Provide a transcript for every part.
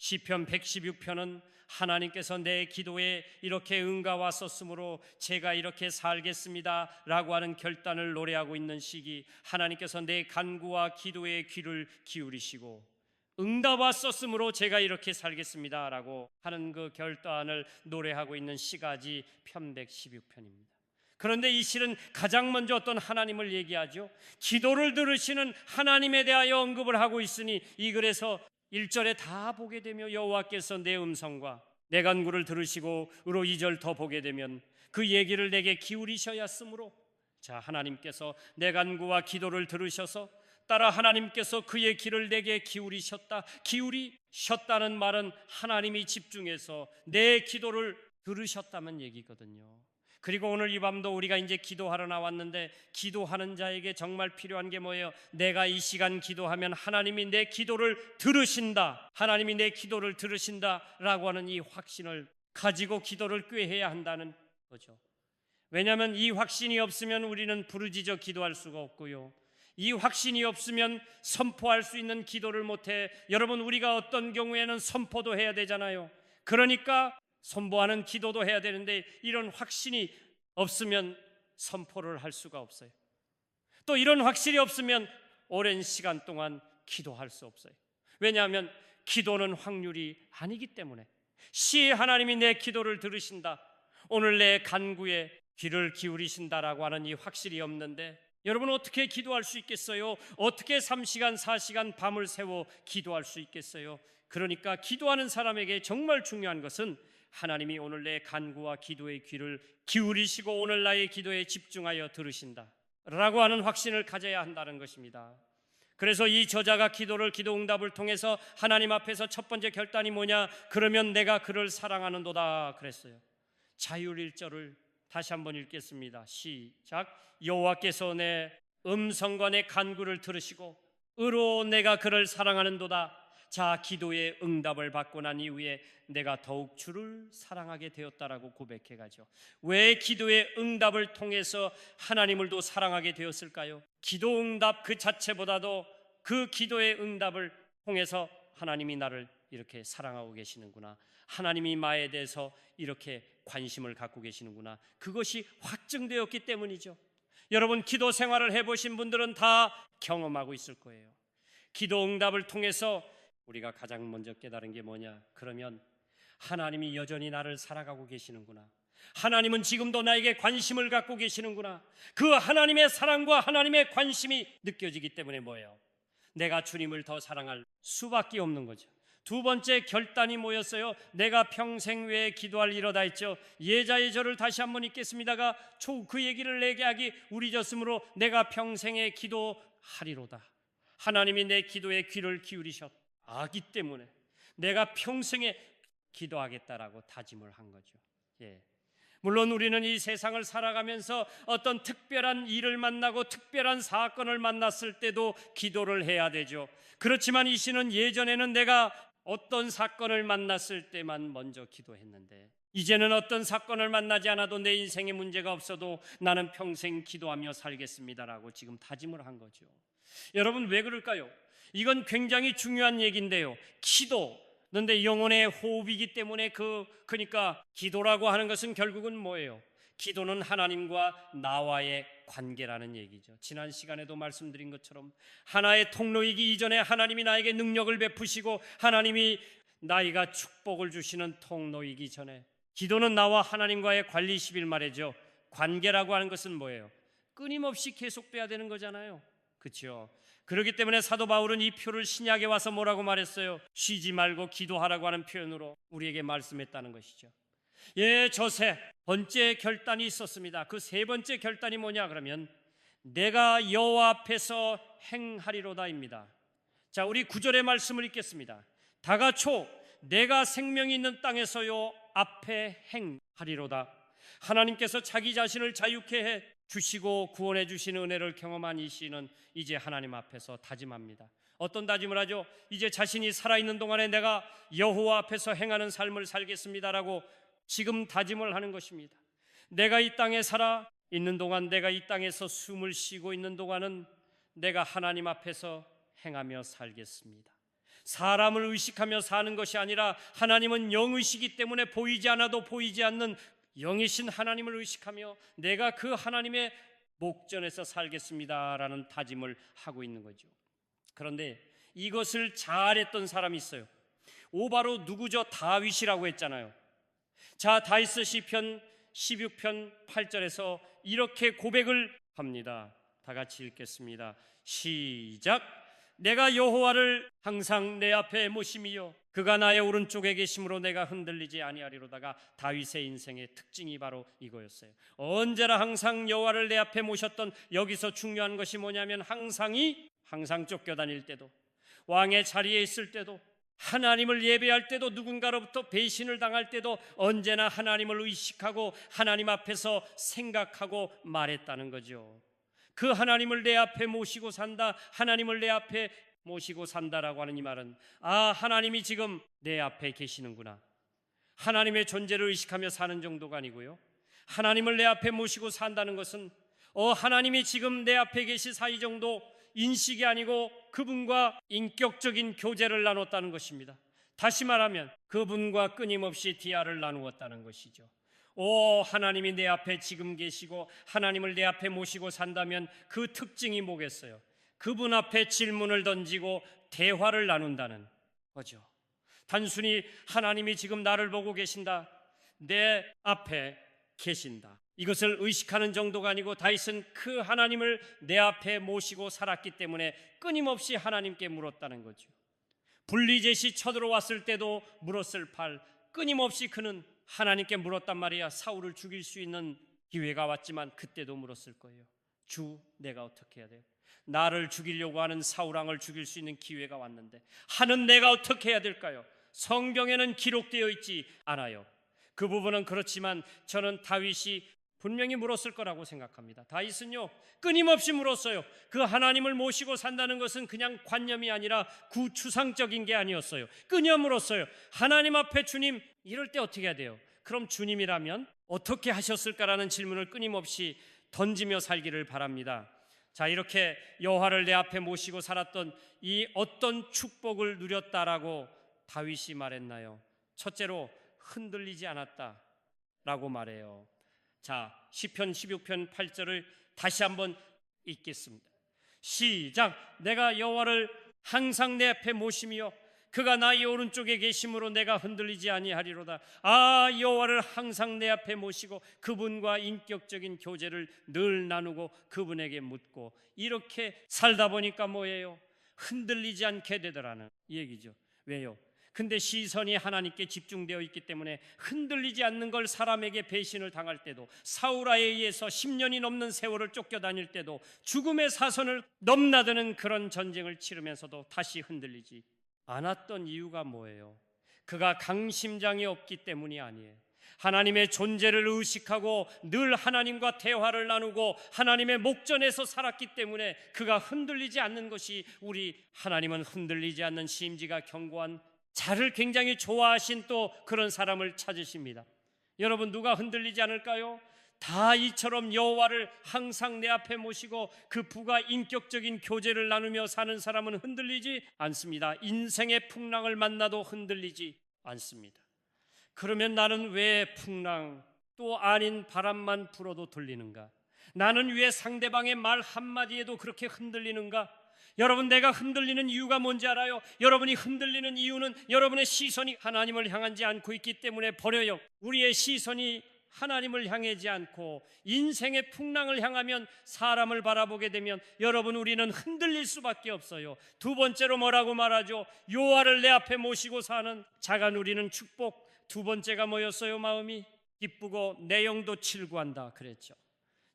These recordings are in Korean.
시편 116편은 하나님께서 내 기도에 이렇게 응답하셨으므로 제가 이렇게 살겠습니다 라고 하는 결단을 노래하고 있는 시기, 하나님께서 내 간구와 기도에 귀를 기울이시고 응답하셨으므로 제가 이렇게 살겠습니다 라고 하는 그 결단을 노래하고 있는 시가지 편 116편입니다. 그런데 이 시는 가장 먼저 어떤 하나님을 얘기하죠. 기도를 들으시는 하나님에 대하여 언급을 하고 있으니 이 글에서 1절에 다 보게 되며 여호와께서 내 음성과 내 간구를 들으시고 으로 2절 더 보게 되면 그 얘기를 내게 기울이셔야 하므로, 자, 하나님께서 내 간구와 기도를 들으셔서 따라 하나님께서 그의 귀를 내게 기울이셨다. 기울이셨다는 말은 하나님이 집중해서 내 기도를 들으셨다는 얘기거든요. 그리고 오늘 이 밤도 우리가 이제 기도하러 나왔는데, 기도하는 자에게 정말 필요한 게 뭐예요? 내가 이 시간 기도하면 하나님이 내 기도를 들으신다, 하나님이 내 기도를 들으신다라고 하는 이 확신을 가지고 기도를 꾀해야 한다는 거죠. 왜냐하면 이 확신이 없으면 우리는 부르짖어 기도할 수가 없고요, 이 확신이 없으면 선포할 수 있는 기도를 못해. 여러분, 우리가 어떤 경우에는 선포도 해야 되잖아요. 그러니까 선포하는 기도도 해야 되는데 이런 확신이 없으면 선포를 할 수가 없어요. 또 이런 확신이 없으면 오랜 시간 동안 기도할 수 없어요. 왜냐하면 기도는 확률이 아니기 때문에. 시에 하나님이 내 기도를 들으신다, 오늘 내 간구에 귀를 기울이신다라고 하는 이 확실이 없는데 여러분 어떻게 기도할 수 있겠어요? 어떻게 3시간 4시간 밤을 새워 기도할 수 있겠어요? 그러니까 기도하는 사람에게 정말 중요한 것은 하나님이 오늘 내 간구와 기도의 귀를 기울이시고 오늘 나의 기도에 집중하여 들으신다 라고 하는 확신을 가져야 한다는 것입니다. 그래서 이 저자가 기도 응답을 통해서 하나님 앞에서 첫 번째 결단이 뭐냐? 그러면 내가 그를 사랑하는도다 그랬어요. 자율 1절을 다시 한번 읽겠습니다. 시작. 여호와께서 내 음성과 내 간구를 들으시고 으로 내가 그를 사랑하는도다. 자, 기도의 응답을 받고 난 이후에 내가 더욱 주를 사랑하게 되었다라고 고백해가죠. 왜 기도의 응답을 통해서 하나님을 더 사랑하게 되었을까요? 기도 응답 그 자체보다도 그 기도의 응답을 통해서 하나님이 나를 이렇게 사랑하고 계시는구나, 하나님이 나에 대해서 이렇게 관심을 갖고 계시는구나, 그것이 확증되었기 때문이죠. 여러분, 기도 생활을 해보신 분들은 다 경험하고 있을 거예요. 기도 응답을 통해서 우리가 가장 먼저 깨달은 게 뭐냐? 그러면 하나님이 여전히 나를 살아가고 계시는구나, 하나님은 지금도 나에게 관심을 갖고 계시는구나, 그 하나님의 사랑과 하나님의 관심이 느껴지기 때문에 뭐예요? 내가 주님을 더 사랑할 수밖에 없는 거죠. 두 번째 결단이 뭐였어요? 내가 평생 외에 기도할 이로다 했죠. 예자의 절을 다시 한번 읽겠습니다가 그 얘기를 내게 하기 우리졌으므로 내가 평생에 기도하리로다. 하나님이 내 기도에 귀를 기울이셨기 때문에 내가 평생에 기도하겠다라고 다짐을 한 거죠. 물론 우리는 이 세상을 살아가면서 어떤 특별한 일을 만나고 특별한 사건을 만났을 때도 기도를 해야 되죠. 그렇지만 이 시는 예전에는 내가 어떤 사건을 만났을 때만 먼저 기도했는데 이제는 어떤 사건을 만나지 않아도 내 인생에 문제가 없어도 나는 평생 기도하며 살겠습니다라고 지금 다짐을 한 거죠. 여러분, 왜 그럴까요? 이건 굉장히 중요한 얘기인데요. 기도는데 영혼의 호흡이기 때문에 그러니까 기도라고 하는 것은 결국은 뭐예요? 기도는 하나님과 나와의 관계라는 얘기죠. 지난 시간에도 말씀드린 것처럼 하나의 통로이기 이전에 하나님이 나에게 능력을 베푸시고 하나님이 나이가 축복을 주시는 통로이기 전에 기도는 나와 하나님과의 관리 10일 말이죠. 관계라고 하는 것은 뭐예요? 끊임없이 계속돼야 되는 거잖아요. 그렇죠? 그렇기 때문에 사도 바울은 이 표를 신약에 와서 뭐라고 말했어요? 쉬지 말고 기도하라고 하는 표현으로 우리에게 말씀했다는 것이죠. 저 세 번째 결단이 있었습니다. 그 세 번째 결단이 뭐냐 그러면 내가 여호와 앞에서 행하리로다입니다. 자, 우리 9절의 말씀을 읽겠습니다. 다가초 내가 생명이 있는 땅에서요 앞에 행하리로다. 하나님께서 자기 자신을 자유케 해 주시고 구원해 주시는 은혜를 경험한 이 시인은 이제 하나님 앞에서 다짐합니다. 어떤 다짐을 하죠? 이제 자신이 살아있는 동안에 내가 여호와 앞에서 행하는 삶을 살겠습니다라고 지금 다짐을 하는 것입니다. 내가 이 땅에 살아 있는 동안, 내가 이 땅에서 숨을 쉬고 있는 동안은 내가 하나님 앞에서 행하며 살겠습니다. 사람을 의식하며 사는 것이 아니라 하나님은 영이시기 때문에 보이지 않아도 보이지 않는 영이신 하나님을 의식하며 내가 그 하나님의 목전에서 살겠습니다라는 다짐을 하고 있는 거죠. 그런데 이것을 잘했던 사람이 있어요. 바로 누구죠? 다윗이라고 했잖아요. 자, 다윗 시편 16편 8절에서 이렇게 고백을 합니다. 다 같이 읽겠습니다. 시작. 내가 여호와를 항상 내 앞에 모심이요 그가 나의 오른쪽에 계심으로 내가 흔들리지 아니하리로다가 다윗의 인생의 특징이 바로 이거였어요. 언제나 항상 여호와를 내 앞에 모셨던, 여기서 중요한 것이 뭐냐면 항상 쫓겨다닐 때도, 왕의 자리에 있을 때도, 하나님을 예배할 때도, 누군가로부터 배신을 당할 때도 언제나 하나님을 의식하고 하나님 앞에서 생각하고 말했다는 거죠. 그 하나님을 내 앞에 모시고 산다, 하나님을 내 앞에 모시고 산다라고 하는 이 말은 하나님이 지금 내 앞에 계시는구나, 하나님의 존재를 의식하며 사는 정도가 아니고요, 하나님을 내 앞에 모시고 산다는 것은 하나님이 지금 내 앞에 계시 사이 정도 인식이 아니고 그분과 인격적인 교제를 나눴다는 것입니다. 다시 말하면 그분과 끊임없이 대화를 나누었다는 것이죠. 하나님이 내 앞에 지금 계시고 하나님을 내 앞에 모시고 산다면 그 특징이 뭐겠어요? 그분 앞에 질문을 던지고 대화를 나눈다는 거죠. 단순히 하나님이 지금 나를 보고 계신다, 내 앞에 계신다, 이것을 의식하는 정도가 아니고 다윗은 그 하나님을 내 앞에 모시고 살았기 때문에 끊임없이 하나님께 물었다는 거죠. 블리젯이 쳐들어왔을 때도 물었을 팔, 끊임없이 그는 하나님께 물었단 말이야. 사울을 죽일 수 있는 기회가 왔지만 그때도 물었을 거예요. 주, 내가 어떻게 해야 돼요? 나를 죽이려고 하는 사울왕을 죽일 수 있는 기회가 왔는데 하는 내가 어떻게 해야 될까요? 성경에는 기록되어 있지 않아요. 그 부분은 그렇지만 저는 다윗이 분명히 물었을 거라고 생각합니다. 다윗은요, 끊임없이 물었어요. 그 하나님을 모시고 산다는 것은 그냥 관념이 아니라 구추상적인 게 아니었어요. 끊임없이 물었어요. 하나님 앞에 주님, 이럴 때 어떻게 해야 돼요? 그럼 주님이라면 어떻게 하셨을까라는 질문을 끊임없이 던지며 살기를 바랍니다. 자, 이렇게 여호와를 내 앞에 모시고 살았던 이 어떤 축복을 누렸다라고 다윗이 말했나요? 첫째로 흔들리지 않았다라고 말해요. 자, 시편 16편 8절을 다시 한번 읽겠습니다. 시작. 내가 여호와를 항상 내 앞에 모심이요 그가 나의 오른쪽에 계심으로 내가 흔들리지 아니하리로다. 여호와를 항상 내 앞에 모시고 그분과 인격적인 교제를 늘 나누고 그분에게 묻고 이렇게 살다 보니까 뭐예요? 흔들리지 않게 되더라는 얘기죠. 왜요? 근데 시선이 하나님께 집중되어 있기 때문에 흔들리지 않는 걸, 사람에게 배신을 당할 때도, 사울아에 의해서 10년이 넘는 세월을 쫓겨다닐 때도, 죽음의 사선을 넘나드는 그런 전쟁을 치르면서도 다시 흔들리지 않았던 이유가 뭐예요? 그가 강심장이 없기 때문이 아니에요. 하나님의 존재를 의식하고 늘 하나님과 대화를 나누고 하나님의 목전에서 살았기 때문에 그가 흔들리지 않는 것이, 우리 하나님은 흔들리지 않는 심지가 견고한 자를 굉장히 좋아하신 또 그런 사람을 찾으십니다. 여러분, 누가 흔들리지 않을까요? 다윗처럼 여호와를 항상 내 앞에 모시고 그분과 인격적인 교제를 나누며 사는 사람은 흔들리지 않습니다. 인생의 풍랑을 만나도 흔들리지 않습니다. 그러면 나는 왜 풍랑 또 아닌 바람만 불어도 들리는가? 나는 왜 상대방의 말 한마디에도 그렇게 흔들리는가? 여러분, 내가 흔들리는 이유가 뭔지 알아요? 여러분이 흔들리는 이유는 여러분의 시선이 하나님을 향하지 않고 있기 때문에 버려요. 우리의 시선이 하나님을 향하지 않고 인생의 풍랑을 향하면, 사람을 바라보게 되면 여러분, 우리는 흔들릴 수밖에 없어요. 두 번째로 뭐라고 말하죠? 여호와를 내 앞에 모시고 사는 자가 누리는 축복. 두 번째가 뭐였어요? 마음이 기쁘고 내 영도 칠구한다 그랬죠.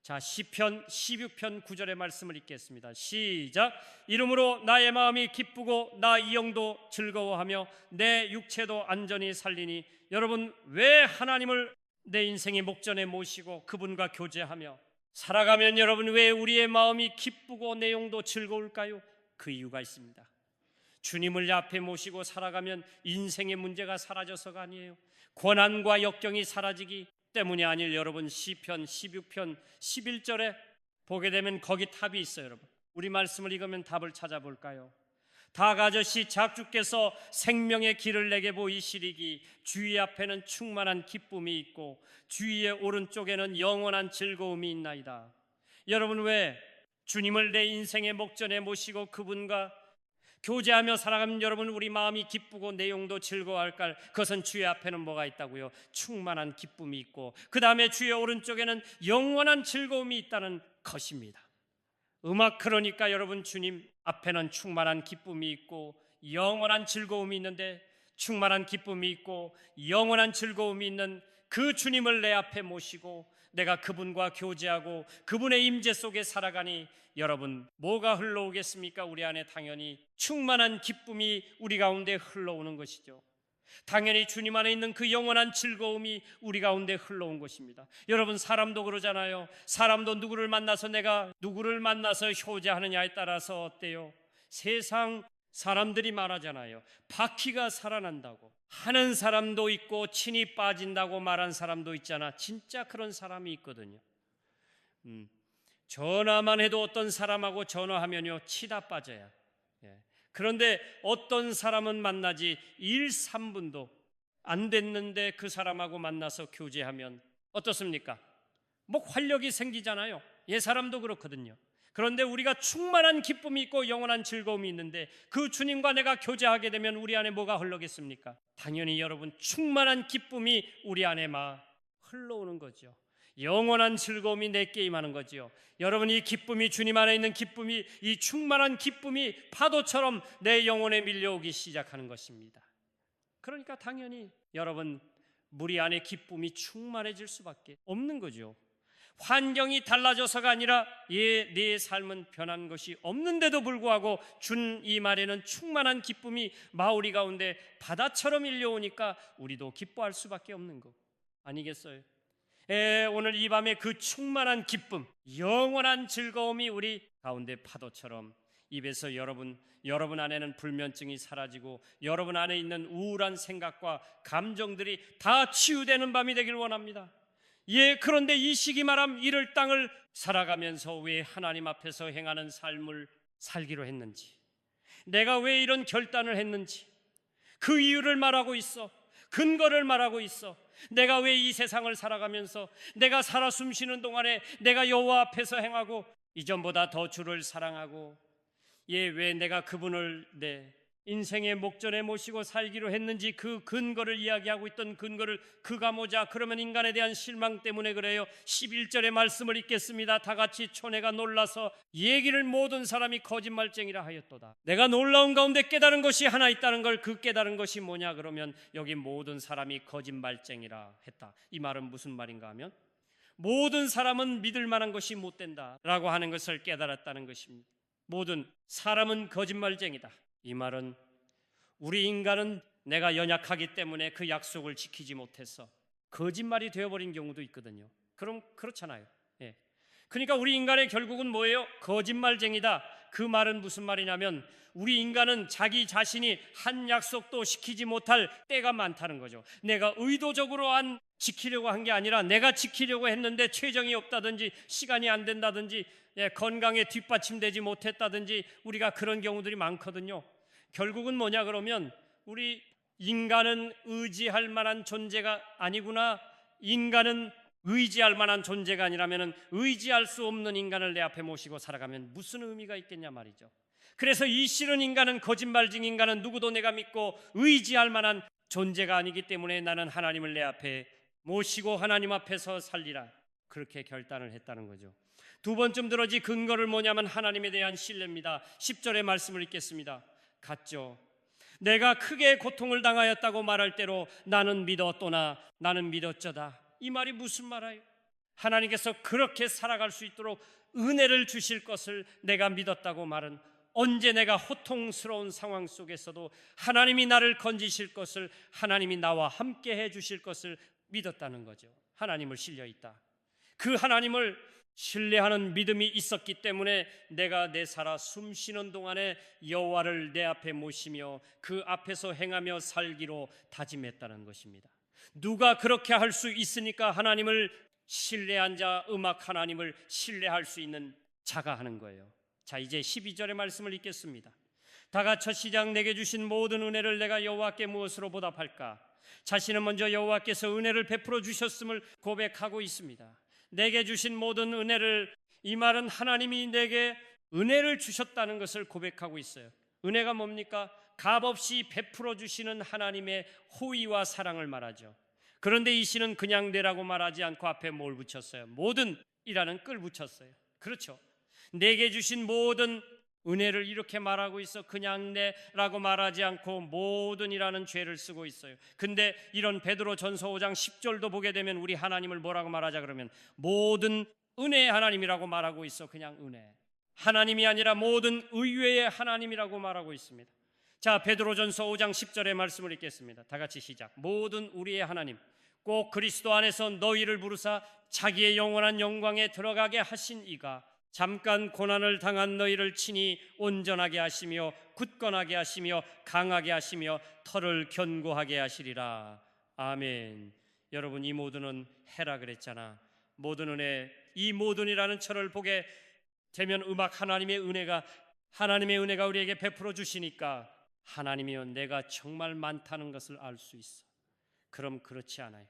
자, 시편 16편 9절의 말씀을 읽겠습니다. 시작. 이러므로 나의 마음이 기쁘고 나 이 영도 즐거워하며 내 육체도 안전히 살리니. 여러분, 왜 하나님을 내 인생의 목전에 모시고 그분과 교제하며 살아가면 여러분, 왜 우리의 마음이 기쁘고 내 영도 즐거울까요? 그 이유가 있습니다. 주님을 앞에 모시고 살아가면 인생의 문제가 사라져서가 아니에요. 고난과 역경이 사라지기 때문이 아닐. 여러분, 시편 16편 11절에 보게 되면 거기 답이 있어요. 여러분, 우리 말씀을 읽으면 답을 찾아볼까요? 다가저씨 작주께서 생명의 길을 내게 보이시리기 주의 앞에는 충만한 기쁨이 있고 주의 오른쪽에는 영원한 즐거움이 있나이다. 여러분, 왜 주님을 내 인생의 목전에 모시고 그분과 교제하며 살아가면 여러분 우리 마음이 기쁘고 내용도 즐거워할까? 그것은 주의 앞에는 뭐가 있다고요? 충만한 기쁨이 있고 그 다음에 주의 오른쪽에는 영원한 즐거움이 있다는 것입니다. 음악 그러니까 여러분 주님 앞에는 충만한 기쁨이 있고 영원한 즐거움이 있는데, 충만한 기쁨이 있고 영원한 즐거움이 있는 그 주님을 내 앞에 모시고 내가 그분과 교제하고 그분의 임재 속에 살아가니 여러분 뭐가 흘러오겠습니까? 우리 안에 당연히 충만한 기쁨이 우리 가운데 흘러오는 것이죠. 당연히 주님 안에 있는 그 영원한 즐거움이 우리 가운데 흘러온 것입니다. 여러분, 사람도 그러잖아요. 사람도 누구를 만나서 내가 누구를 만나서 효자하느냐에 따라서 어때요? 세상 사람들이 말하잖아요. 바퀴가 살아난다고 하는 사람도 있고 친이 빠진다고 말한 사람도 있잖아. 진짜 그런 사람이 있거든요. 전화만 해도 어떤 사람하고 전화하면요 치다 빠져요. 그런데 어떤 사람은 만나지 1, 3분도 안 됐는데 그 사람하고 만나서 교제하면 어떻습니까? 뭐 활력이 생기잖아요. 사람도 그렇거든요. 그런데 우리가 충만한 기쁨이 있고 영원한 즐거움이 있는데 그 주님과 내가 교제하게 되면 우리 안에 뭐가 흘러겠습니까? 당연히 여러분 충만한 기쁨이 우리 안에 막 흘러오는 거죠. 영원한 즐거움이 내게 임하는 거지요. 여러분, 이 기쁨이, 주님 안에 있는 기쁨이, 이 충만한 기쁨이 파도처럼 내 영혼에 밀려오기 시작하는 것입니다. 그러니까 당연히 여러분 우리 안에 기쁨이 충만해질 수밖에 없는 거죠. 환경이 달라져서가 아니라 내 삶은 변한 것이 없는데도 불구하고 준 이 말에는 충만한 기쁨이 마우리 가운데 바다처럼 밀려오니까 우리도 기뻐할 수밖에 없는 거 아니겠어요? 오늘 이 밤에 그 충만한 기쁨, 영원한 즐거움이 우리 가운데 파도처럼 입에서 여러분 안에는 불면증이 사라지고 여러분 안에 있는 우울한 생각과 감정들이 다 치유되는 밤이 되길 원합니다. 그런데 이 시기 말함 이를 땅을 살아가면서 왜 하나님 앞에서 행하는 삶을 살기로 했는지, 내가 왜 이런 결단을 했는지 그 이유를 말하고 있어. 근거를 말하고 있어. 내가 왜 이 세상을 살아가면서 내가 살아 숨쉬는 동안에 내가 여호와 앞에서 행하고 이전보다 더 주를 사랑하고 왜 내가 그분을 내 인생의 목전에 모시고 살기로 했는지 그 근거를 이야기하고 있던 근거를 그가 뭐자? 그러면 인간에 대한 실망 때문에 그래요. 11절의 말씀을 읽겠습니다. 다 같이 초내가 놀라서 얘기를 모든 사람이 거짓말쟁이라 하였도다. 내가 놀라운 가운데 깨달은 것이 하나 있다는 걸, 그 깨달은 것이 뭐냐? 그러면 여기 모든 사람이 거짓말쟁이라 했다. 이 말은 무슨 말인가 하면 모든 사람은 믿을 만한 것이 못 된다라고 하는 것을 깨달았다는 것입니다. 모든 사람은 거짓말쟁이다. 이 말은 우리 인간은 내가 연약하기 때문에 그 약속을 지키지 못해서 거짓말이 되어버린 경우도 있거든요. 그럼 그렇잖아요. 그러니까 우리 인간의 결국은 뭐예요? 거짓말쟁이다. 그 말은 무슨 말이냐면 우리 인간은 자기 자신이 한 약속도 지키지 못할 때가 많다는 거죠. 내가 의도적으로 지키려고 한 게 아니라 내가 지키려고 했는데 최정이 없다든지 시간이 안 된다든지 건강에 뒷받침되지 못했다든지 우리가 그런 경우들이 많거든요. 결국은 뭐냐 그러면 우리 인간은 의지할 만한 존재가 아니구나. 인간은 의지할 만한 존재가 아니라면 의지할 수 없는 인간을 내 앞에 모시고 살아가면 무슨 의미가 있겠냐 말이죠. 그래서 이 싫은 인간은, 거짓말쟁이 인간은 누구도 내가 믿고 의지할 만한 존재가 아니기 때문에 나는 하나님을 내 앞에 모시고 하나님 앞에서 살리라, 그렇게 결단을 했다는 거죠. 두 번쯤 들어지 근거를 뭐냐면 하나님에 대한 신뢰입니다. 10절의 말씀을 읽겠습니다. 같죠. 내가 크게 고통을 당하였다고 말할 때로 나는 믿었도나 나는 믿었저다. 이 말이 무슨 말이에요? 하나님께서 그렇게 살아갈 수 있도록 은혜를 주실 것을 내가 믿었다고 말은 언제 내가 호통스러운 상황 속에서도 하나님이 나를 건지실 것을, 하나님이 나와 함께 해 주실 것을 믿었다는 거죠. 하나님을 신뢰있다. 그 하나님을 신뢰하는 믿음이 있었기 때문에 내가 내 살아 숨쉬는 동안에 여호와를 내 앞에 모시며 그 앞에서 행하며 살기로 다짐했다는 것입니다. 누가 그렇게 할 수 있으니까 하나님을 신뢰한 자, 음악 하나님을 신뢰할 수 있는 자가 하는 거예요. 자, 이제 12절의 말씀을 읽겠습니다. 다 갖춰 시작 내게 주신 모든 은혜를 내가 여호와께 무엇으로 보답할까? 자신은 먼저 여호와께서 은혜를 베풀어 주셨음을 고백하고 있습니다. 내게 주신 모든 은혜를, 이 말은 하나님이 내게 은혜를 주셨다는 것을 고백하고 있어요. 은혜가 뭡니까? 값없이 베풀어 주시는 하나님의 호의와 사랑을 말하죠. 그런데 이 시는 그냥 내라고 말하지 않고 앞에 뭘 붙였어요? 모든이라는 끌 붙였어요. 그렇죠. 내게 주신 모든 은혜를 이렇게 말하고 있어. 그냥 내라고 말하지 않고 모든이라는 죄를 쓰고 있어요. 근데 이런 베드로 전서 5장 10절도 보게 되면 우리 하나님을 뭐라고 말하자 그러면 모든 은혜의 하나님이라고 말하고 있어. 그냥 은혜. 하나님이 아니라 모든 의외의 하나님이라고 말하고 있습니다. 자, 베드로전서 5장 10절의 말씀을 읽겠습니다. 다 같이 시작. 모든 우리의 하나님, 꼭 그리스도 안에서 너희를 부르사 자기의 영원한 영광에 들어가게 하신 이가 잠깐 고난을 당한 너희를 친히 온전하게 하시며 굳건하게 하시며 강하게 하시며 터를 견고하게 하시리라. 아멘. 여러분, 이 모든은 해라 그랬잖아. 모든 은혜, 이 모든이라는 철을 보게 되면 음악 하나님의 은혜가 우리에게 베풀어 주시니까 하나님이여 내가 정말 많다는 것을 알 수 있어. 그럼 그렇지 않아요.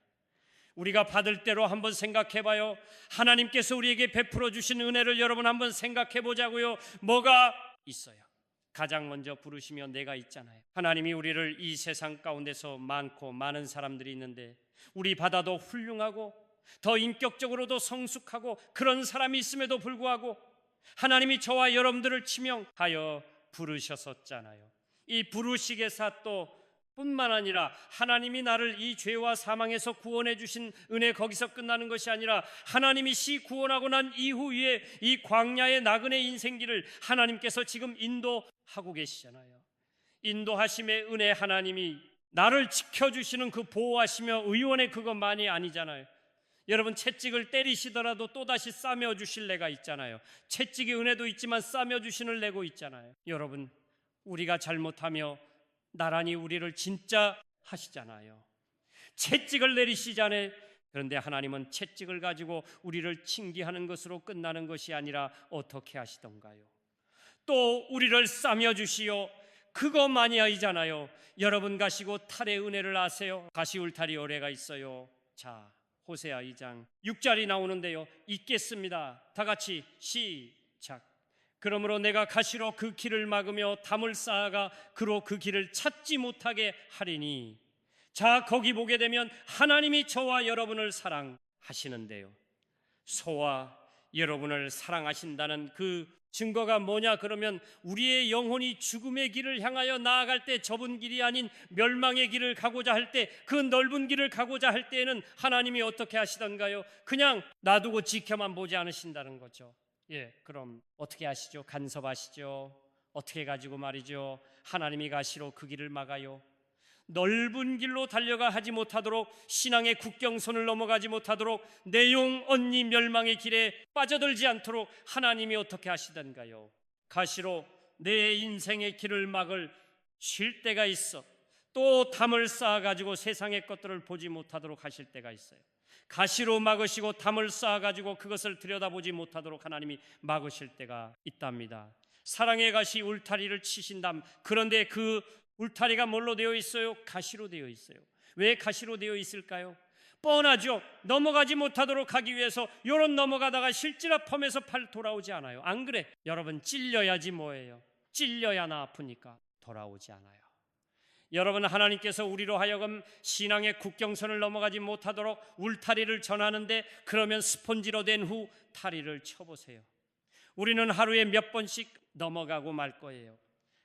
우리가 받을 대로 한번 생각해 봐요. 하나님께서 우리에게 베풀어 주신 은혜를 여러분 한번 생각해 보자고요. 뭐가 있어요? 가장 먼저 부르시며 내가 있잖아요. 하나님이 우리를 이 세상 가운데서 많은 사람들이 있는데 우리 바다도 훌륭하고 더 인격적으로도 성숙하고 그런 사람이 있음에도 불구하고 하나님이 저와 여러분들을 지명하여 부르셨었잖아요. 이 부르시게사 또 뿐만 아니라 하나님이 나를 이 죄와 사망에서 구원해 주신 은혜, 거기서 끝나는 것이 아니라 하나님이 구원하고 난 이후에 이 광야의 나그네 인생길을 하나님께서 지금 인도하고 계시잖아요. 인도하심의 은혜, 하나님이 나를 지켜주시는 그 보호하시며 의원의 그것만이 아니잖아요. 여러분, 채찍을 때리시더라도 또다시 싸매어 주실 내가 있잖아요. 채찍의 은혜도 있지만 싸매어 주시는 내고 있잖아요. 여러분, 우리가 잘못하며 나란히 우리를 진짜 하시잖아요. 채찍을 내리시잖아요. 그런데 하나님은 채찍을 가지고 우리를 징계하는 것으로 끝나는 것이 아니라 어떻게 하시던가요? 또 우리를 싸매어 주시오. 그것만이 아니잖아요. 여러분 가시고 탈의 은혜를 아세요? 가시 울타리 오래가 있어요. 자, 호세아 2장 6절이 나오는데요. 읽겠습니다. 다 같이 시작. 그러므로 내가 가시로 그 길을 막으며 담을 쌓아가 그로 그 길을 찾지 못하게 하리니. 자, 거기 보게 되면 하나님이 저와 여러분을 사랑하시는데요. 저와 여러분을 사랑하신다는 그 증거가 뭐냐 그러면 우리의 영혼이 죽음의 길을 향하여 나아갈 때, 좁은 길이 아닌 멸망의 길을 가고자 할 때, 그 넓은 길을 가고자 할 때에는 하나님이 어떻게 하시던가요? 그냥 놔두고 지켜만 보지 않으신다는 거죠. 예, 그럼 어떻게 하시죠? 간섭하시죠. 어떻게 가지고 말이죠? 하나님이 가시로 그 길을 막아요. 넓은 길로 달려가 하지 못하도록, 신앙의 국경선을 넘어가지 못하도록, 내 영 언니 멸망의 길에 빠져들지 않도록 하나님이 어떻게 하시던가요? 가시로 내 인생의 길을 막을 쉴 때가 있어. 또 담을 쌓아가지고 세상의 것들을 보지 못하도록 하실 때가 있어요. 가시로 막으시고 담을 쌓아가지고 그것을 들여다보지 못하도록 하나님이 막으실 때가 있답니다. 사랑의 가시 울타리를 치신담. 그런데 그 울타리가 뭘로 되어 있어요? 가시로 되어 있어요. 왜 가시로 되어 있을까요? 뻔하죠. 넘어가지 못하도록 하기 위해서. 요런 넘어가다가 실지라 펌에서 팔 돌아오지 않아요. 안 그래? 여러분, 찔려야지 뭐예요? 찔려야 나 아프니까 돌아오지 않아요. 여러분, 하나님께서 우리로 하여금 신앙의 국경선을 넘어가지 못하도록 울타리를 전하는데, 그러면 스폰지로 된 후 타리를 쳐보세요. 우리는 하루에 몇 번씩 넘어가고 말 거예요.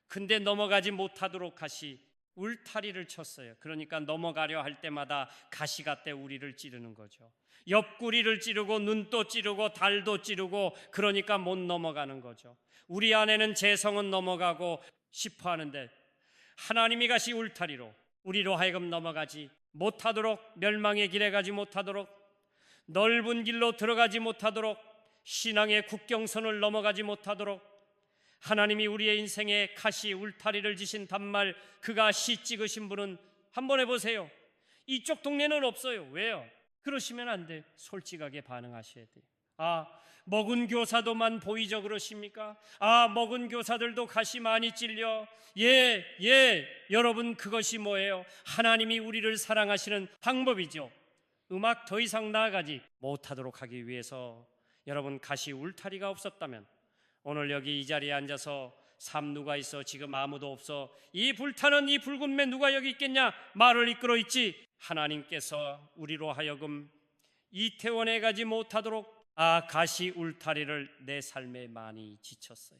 근데 넘어가지 못하도록 가시 울타리를 쳤어요. 그러니까 넘어가려 할 때마다 가시가 때 우리를 찌르는 거죠. 옆구리를 찌르고 눈도 찌르고 달도 찌르고, 그러니까 못 넘어가는 거죠. 우리 안에는 재성은 넘어가고 싶어 하는데 하나님이 가시 울타리로 우리로 하여금 넘어가지 못하도록, 멸망의 길에 가지 못하도록, 넓은 길로 들어가지 못하도록, 신앙의 국경선을 넘어가지 못하도록 하나님이 우리의 인생에 가시 울타리를 지신 단말, 그 가시 찍으신 분은 한번 해보세요. 이쪽 동네는 없어요. 왜요? 그러시면 안 돼요. 솔직하게 반응하셔야 돼요. 먹은 교사도만 보이죠 그러십니까? 먹은 교사들도 가시 많이 찔려. 여러분, 그것이 뭐예요? 하나님이 우리를 사랑하시는 방법이죠. 음악 더 이상 나아가지 못하도록 하기 위해서 여러분, 가시 울타리가 없었다면 오늘 여기 이 자리에 앉아서 삶 누가 있어? 지금 아무도 없어. 이 불타는 이 붉은 매 누가 여기 있겠냐? 말을 이끌어 있지. 하나님께서 우리로 하여금 이태원에 가지 못하도록 가시 울타리를 내 삶에 많이 지쳤어요.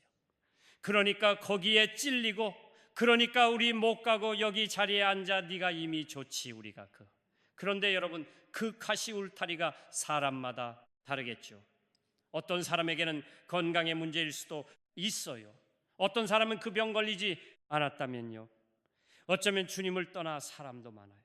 그러니까 거기에 찔리고, 그러니까 우리 못 가고 여기 자리에 앉아. 네가 이미 좋지 우리가. 그런데 여러분, 그 가시 울타리가 사람마다 다르겠죠. 어떤 사람에게는 건강의 문제일 수도 있어요. 어떤 사람은 그 병 걸리지 않았다면요, 어쩌면 주님을 떠나 사람도 많아요.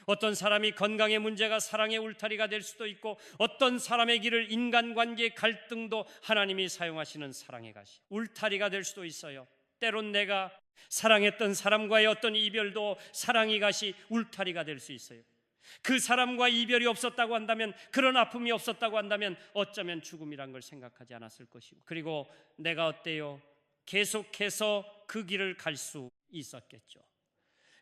어떤 사람이 건강의 문제가 사랑의 울타리가 될 수도 있고, 어떤 사람의 길을 인간관계의 갈등도 하나님이 사용하시는 사랑의 가시 울타리가 될 수도 있어요. 때론 내가 사랑했던 사람과의 어떤 이별도 사랑의 가시 울타리가 될 수 있어요. 그 사람과 이별이 없었다고 한다면, 그런 아픔이 없었다고 한다면 어쩌면 죽음이란 걸 생각하지 않았을 것이고, 그리고 내가 어때요? 계속해서 그 길을 갈 수 있었겠죠.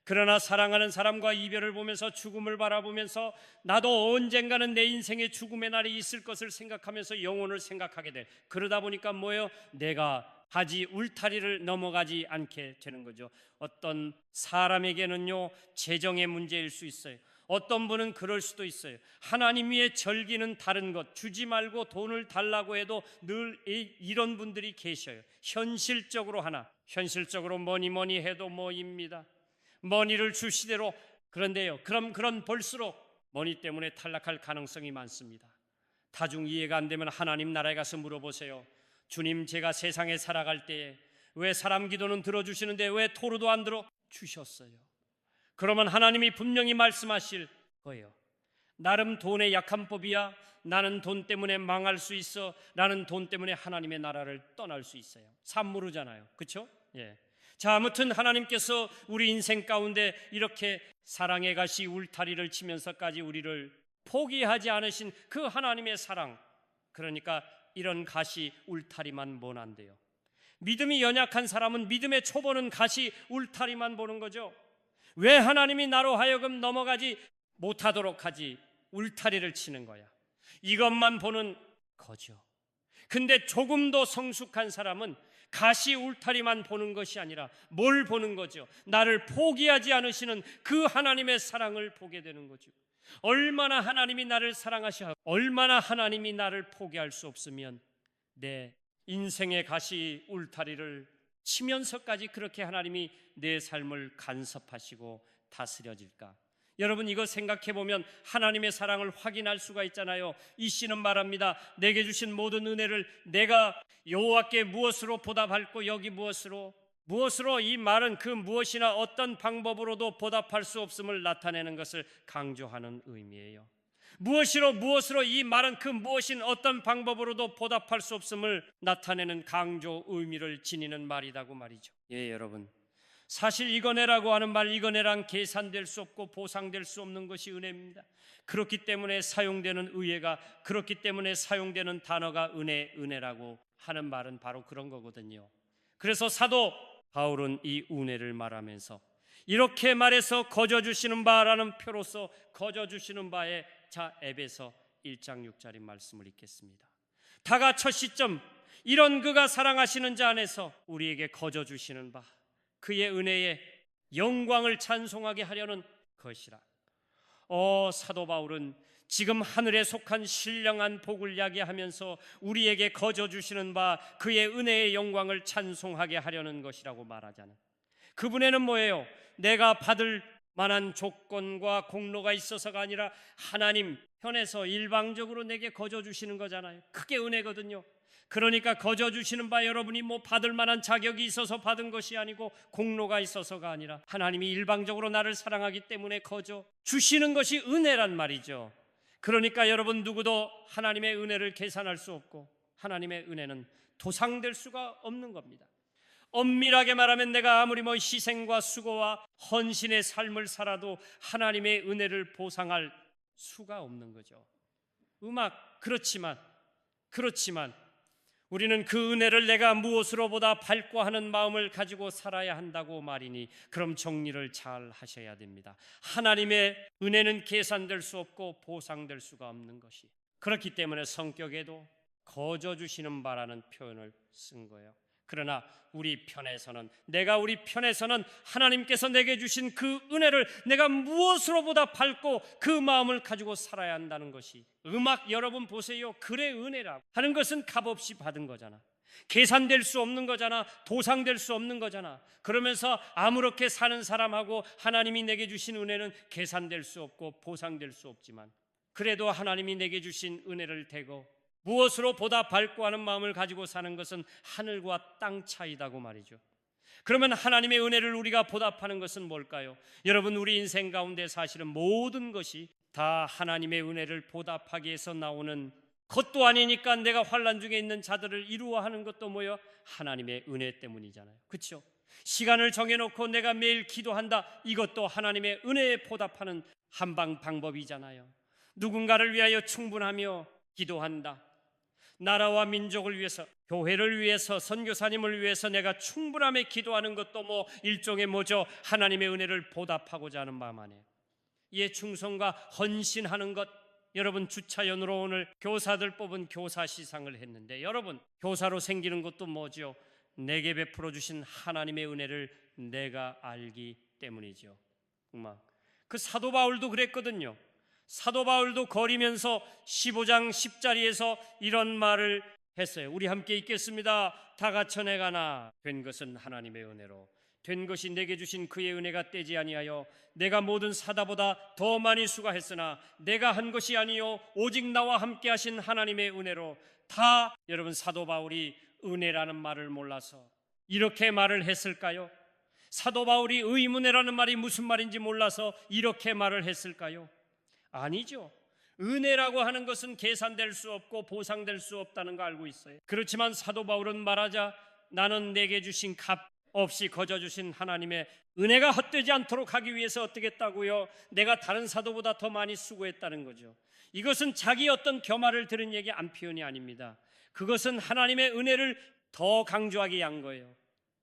그러나 사랑하는 사람과 이별을 보면서, 죽음을 바라보면서 나도 언젠가는 내 인생의 죽음의 날이 있을 것을 생각하면서 영혼을 생각하게 돼. 그러다 보니까 뭐예요? 내가 가지 울타리를 넘어가지 않게 되는 거죠. 어떤 사람에게는요, 재정의 문제일 수 있어요. 어떤 분은 그럴 수도 있어요. 하나님 위에 절기는 다른 것, 주지 말고 돈을 달라고 해도 늘 이런 분들이 계셔요. 현실적으로 현실적으로 뭐니 해도 뭐입니다. 머니를 주시대로. 그런데요, 그런 볼수록 머니 때문에 탈락할 가능성이 많습니다. 다중 이해가 안 되면 하나님 나라에 가서 물어보세요. 주님, 제가 세상에 살아갈 때에 왜 사람 기도는 들어주시는데 왜 토르도 안 들어주셨어요? 그러면 하나님이 분명히 말씀하실 거예요. 나름 돈의 약한 법이야. 나는 돈 때문에 망할 수 있어. 나는 돈 때문에 하나님의 나라를 떠날 수 있어요. 참 모르잖아요. 그렇죠? 자, 아무튼 하나님께서 우리 인생 가운데 이렇게 사랑의 가시 울타리를 치면서까지 우리를 포기하지 않으신 그 하나님의 사랑, 그러니까 이런 가시 울타리만 보면 안 돼요. 믿음이 연약한 사람은 믿음의 초보는 가시 울타리만 보는 거죠. 왜 하나님이 나로 하여금 넘어가지 못하도록 하지 울타리를 치는 거야? 이것만 보는 거죠. 근데 조금 더 성숙한 사람은 가시 울타리만 보는 것이 아니라 뭘 보는 거죠? 나를 포기하지 않으시는 그 하나님의 사랑을 보게 되는 거죠. 얼마나 하나님이 나를 사랑하셔, 얼마나 하나님이 나를 포기할 수 없으면 내 인생의 가시 울타리를 치면서까지 그렇게 하나님이 내 삶을 간섭하시고 다스려질까? 여러분, 이거 생각해보면 하나님의 사랑을 확인할 수가 있잖아요. 이 씨는 말합니다. 내게 주신 모든 은혜를 내가 여호와께 무엇으로 보답할고, 여기 무엇으로 이 말은 그 무엇이나 어떤 방법으로도 보답할 수 없음을 나타내는 것을 강조하는 의미예요. 무엇으로 이 말은 그 무엇인 어떤 방법으로도 보답할 수 없음을 나타내는 강조 의미를 지니는 말이라고 말이죠. 여러분, 사실 이거네라고 하는 말, 이거네랑 계산될 수 없고 보상될 수 없는 것이 은혜입니다. 그렇기 때문에 사용되는 의회가, 그렇기 때문에 사용되는 단어가 은혜라고 하는 말은 바로 그런 거거든요. 그래서 사도 바울은 이 은혜를 말하면서 이렇게 말해서 거저주시는 바라는 표로서 거저주시는 바에 에베소 1장 6절의 말씀을 읽겠습니다. 다가 첫 시점, 이런 그가 사랑하시는 자 안에서 우리에게 거저주시는 바, 그의 은혜의 영광을 찬송하게 하려는 것이라. 사도 바울은 지금 하늘에 속한 신령한 복을 야기하면서 우리에게 거저주시는 바 그의 은혜의 영광을 찬송하게 하려는 것이라고 말하잖아요. 그분에는 뭐예요? 내가 받을 만한 조건과 공로가 있어서가 아니라 하나님 편에서 일방적으로 내게 거저주시는 거잖아요. 그게 은혜거든요. 그러니까 거저주시는 바 여러분이 받을 만한 자격이 있어서 받은 것이 아니고 공로가 있어서가 아니라 하나님이 일방적으로 나를 사랑하기 때문에 거저주시는 것이 은혜란 말이죠. 그러니까 여러분, 누구도 하나님의 은혜를 계산할 수 없고 하나님의 은혜는 도상될 수가 없는 겁니다. 엄밀하게 말하면 내가 아무리 희생과 수고와 헌신의 삶을 살아도 하나님의 은혜를 보상할 수가 없는 거죠. 음악 그렇지만 그렇지만 우리는 그 은혜를 내가 무엇으로 보다 밝고 하는 마음을 가지고 살아야 한다고 말이니, 그럼 정리를 잘 하셔야 됩니다. 하나님의 은혜는 계산될 수 없고 보상될 수가 없는 것이, 그렇기 때문에 성격에도 거저 주시는 바라는 표현을 쓴 거예요. 그러나 우리 편에서는, 우리 편에서는 하나님께서 내게 주신 그 은혜를 내가 무엇으로 보다 밝고 그 마음을 가지고 살아야 한다는 것이, 음악 여러분 보세요. 그래 은혜라고 하는 것은 값없이 받은 거잖아. 계산될 수 없는 거잖아. 보상될 수 없는 거잖아. 그러면서 아무렇게 사는 사람하고 하나님이 내게 주신 은혜는 계산될 수 없고 보상될 수 없지만, 그래도 하나님이 내게 주신 은혜를 대고 무엇으로 보다 밝고 하는 마음을 가지고 사는 것은 하늘과 땅 차이다고 말이죠. 그러면 하나님의 은혜를 우리가 보답하는 것은 뭘까요? 여러분, 우리 인생 가운데 사실은 모든 것이 다 하나님의 은혜를 보답하기 위해서 나오는 것도 아니니까, 내가 환난 중에 있는 자들을 이루어하는 것도 뭐요? 하나님의 은혜 때문이잖아요. 그렇죠? 시간을 정해놓고 내가 매일 기도한다, 이것도 하나님의 은혜에 보답하는 한방 방법이잖아요. 누군가를 위하여 충분하며 기도한다, 나라와 민족을 위해서, 교회를 위해서, 선교사님을 위해서 내가 충분함에 기도하는 것도 뭐 일종의 뭐죠? 하나님의 은혜를 보답하고자 하는 마음 아니에요. 이에 충성과 헌신하는 것, 여러분 주차연으로 오늘 교사들 뽑은 교사 시상을 했는데, 여러분 교사로 생기는 것도 뭐죠? 내게 베풀어 주신 하나님의 은혜를 내가 알기 때문이죠. 그 사도 바울도 그랬거든요. 사도 바울도 거리면서 15장 10자리에서 이런 말을 했어요. 우리 함께 읽겠습니다. 다 갖춰 내가 나 된 것은 하나님의 은혜로, 된 것이 내게 주신 그의 은혜가 떼지 아니하여 내가 모든 사다보다 더 많이 수고했으나 내가 한 것이 아니요 오직 나와 함께 하신 하나님의 은혜로. 다 여러분, 사도 바울이 은혜라는 말을 몰라서 이렇게 말을 했을까요? 사도 바울이 의문이라는 말이 무슨 말인지 몰라서 이렇게 말을 했을까요? 아니죠. 은혜라고 하는 것은 계산될 수 없고 보상될 수 없다는 거 알고 있어요. 그렇지만 사도 바울은 말하자, 나는 내게 주신 값 없이 거저 주신 하나님의 은혜가 헛되지 않도록 하기 위해서 어떻게 했다고요? 내가 다른 사도보다 더 많이 수고했다는 거죠. 이것은 자기 어떤 겸화를 들은 얘기, 안 표현이 아닙니다. 그것은 하나님의 은혜를 더 강조하게 한 거예요.